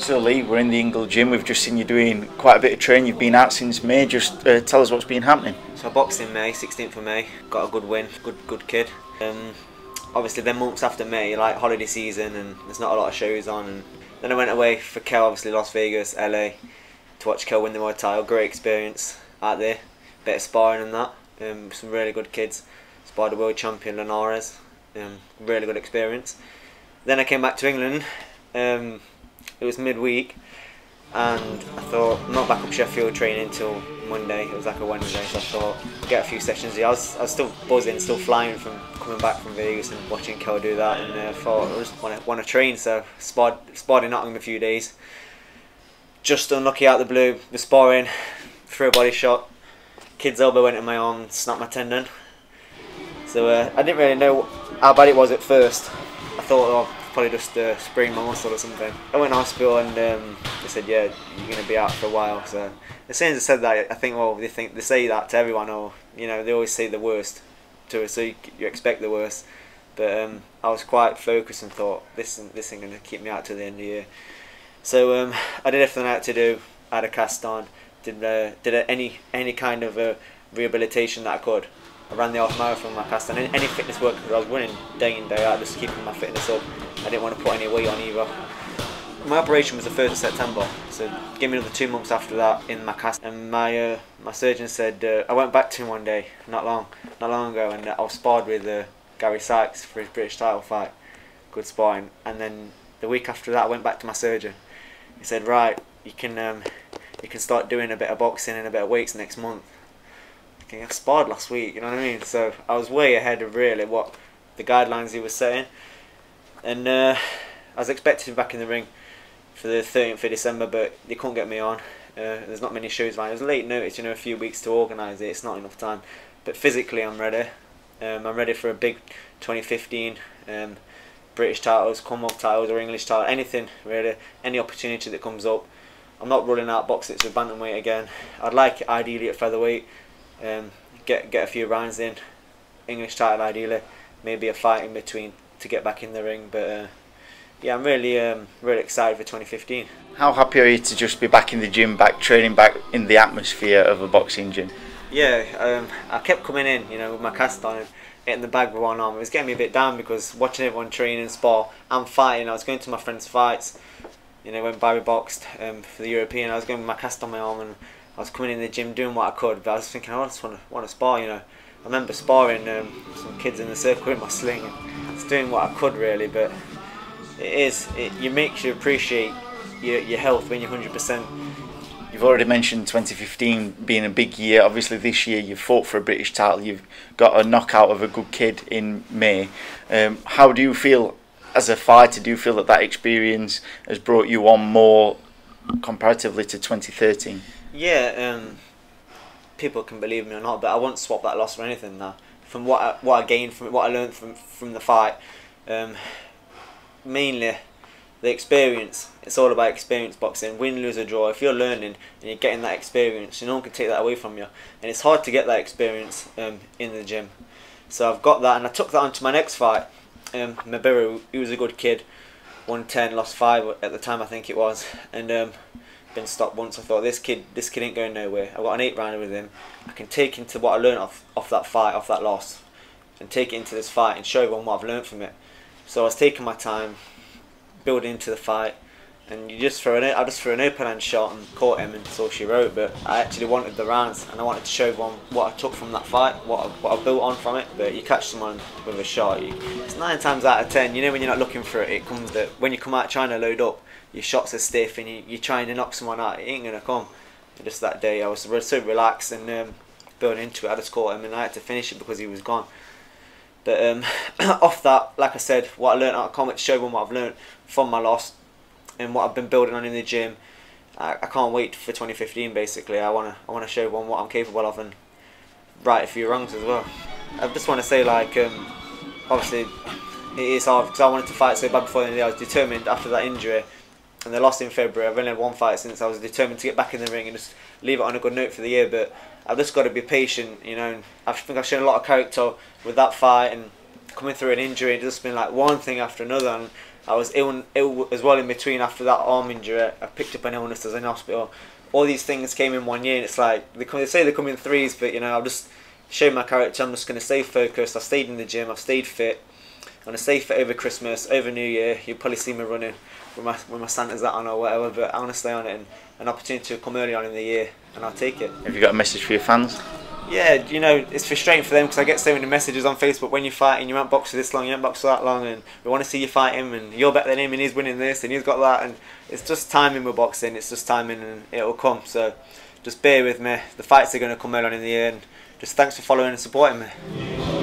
So Leigh, we're in the Ingle gym. We've just seen you doing quite a bit of training. You've been out since May. Just tell us what's been happening. So I boxed in May, 16th of May. Got a good win, good kid. Obviously then months after May, like holiday season, and there's not a lot of shows on. And then I went away for Kel, obviously Las Vegas, LA, to watch Kel win the world title. Great experience out there. Bit of sparring and that. Some really good kids. Sparred the world champion Linares. Really good experience. Then I came back to England. It was midweek, and I thought I'm not back up Sheffield training till Monday. It was like a Wednesday, so I thought get a few sessions here. I was still buzzing, still flying from coming back from Vegas and watching Kel do that, and I thought I just want to train. So sparred in Nottingham a few days. Just unlucky out of the blue, the sparring, threw a body shot, kid's elbow went in my arm, snapped my tendon. So I didn't really know how bad it was at first. I thought, oh, probably just sprained my muscle or something. I went to hospital and they said, yeah, you're going to be out for a while. So as soon as I said that, I think, well, they say that to everyone, or they always say the worst to us, so you expect the worst. But I was quite focused and thought, this ain't going to keep me out till the end of the year. So I did everything I had to do. I had a cast on, did any kind of rehabilitation that I could. I ran the half marathon with my cast on, any fitness work, because I was running day in day out, just keeping my fitness up. I didn't want to put any weight on either. My operation was the 1st of September, so give me another 2 months after that in my cast. And my surgeon said, I went back to him one day, not long ago, and I was sparred with Gary Sykes for his British title fight. Good sparring. And then the week after that, I went back to my surgeon. He said, right, you can start doing a bit of boxing and a bit of weights next month. I sparred last week, you know what I mean? So I was way ahead of really what the guidelines he was setting. And I was expected to be back in the ring for the 13th of December, but they couldn't get me on. There's not many shows around. It was late notice, a few weeks to organise it. It's not enough time. But physically I'm ready. I'm ready for a big 2015 British titles, Commonwealth titles or English titles, anything really, any opportunity that comes up. I'm not ruling out boxing with bantamweight again. I'd like it ideally at featherweight. Get a few rounds in, English title ideally, maybe a fight in between to get back in the ring. But yeah, I'm really excited for 2015. How happy are you to just be back in the gym, back training, back in the atmosphere of a boxing gym? Yeah, I kept coming in, with my cast on and hitting the bag with one arm. It was getting me a bit down because watching everyone train and spar and fighting, I was going to my friends' fights. When Barry boxed for the European, I was going with my cast on my arm and I was coming in the gym doing what I could, but I was thinking, I just want to spar, I remember sparring some kids in the circle with my sling, and just doing what I could really, but it makes you appreciate your health when you're 100%. You've already mentioned 2015 being a big year. Obviously this year you've fought for a British title, you've got a knockout of a good kid in May. How do you feel as a fighter? Do you feel that experience has brought you on more comparatively to 2013? Yeah, people can believe me or not, but I won't swap that loss for anything now. From what I gained from it, what I learned from the fight, mainly the experience. It's all about experience boxing. Win, lose or draw. If you're learning and you're getting that experience, no one can take that away from you. And it's hard to get that experience in the gym. So I've got that, and I took that on to my next fight. Mabiru, he was a good kid, 110, lost 5 at the time I think it was, and been stopped once. I thought this kid ain't going nowhere. I've got an 8-rounder with him. I can take into what I learned off that fight, off that loss, and take it into this fight and show everyone what I've learned from it. So I was taking my time, building into the fight, and I just threw an open hand shot and caught him, and so she wrote. But I actually wanted the rounds, and I wanted to show everyone what I took from that fight, what I built on from it. But you catch someone with a shot, it's 9 times out of 10. When you're not looking for it, it comes that when you come out trying to load up, your shots are stiff and you're trying to knock someone out, it ain't gonna come. And just that day I was so relaxed and building into it. I just caught him and I had to finish it because he was gone. But off that, like I said, what I learned out of combat, to show everyone what I've learned from my loss and what I've been building on in the gym. I can't wait for 2015 basically. I wanna show everyone what I'm capable of and right a few wrongs as well. I just want to say, obviously it is hard because I wanted to fight so bad before the end of the day. I was determined after that injury and the loss in February. I've only had one fight since. I was determined to get back in the ring and just leave it on a good note for the year, but I've just got to be patient, and I think I've shown a lot of character with that fight, and coming through an injury, it's just been like one thing after another, and I was ill as well in between after that arm injury. I picked up an illness as in hospital. All these things came in 1 year, and it's like they say they come in threes, but you know, I've just shown my character. I'm just going to stay focused. I've stayed in the gym. I've stayed fit. I'm going to stay fit over Christmas, over New Year. You'll probably see me running with my Santa's hat on or whatever, but I want to stay on it, and an opportunity to come early on in the year, and I'll take it. Have you got a message for your fans? Yeah, you know, it's frustrating for them because I get so many messages on Facebook: when you're fighting, you haven't boxed for this long, you haven't boxed for that long, and we want to see you fight him, and you're better than him, and he's winning this, and he's got that, and it's just timing with boxing. It's just timing, and it'll come. So just bear with me. The fights are going to come early on in the year, and just thanks for following and supporting me.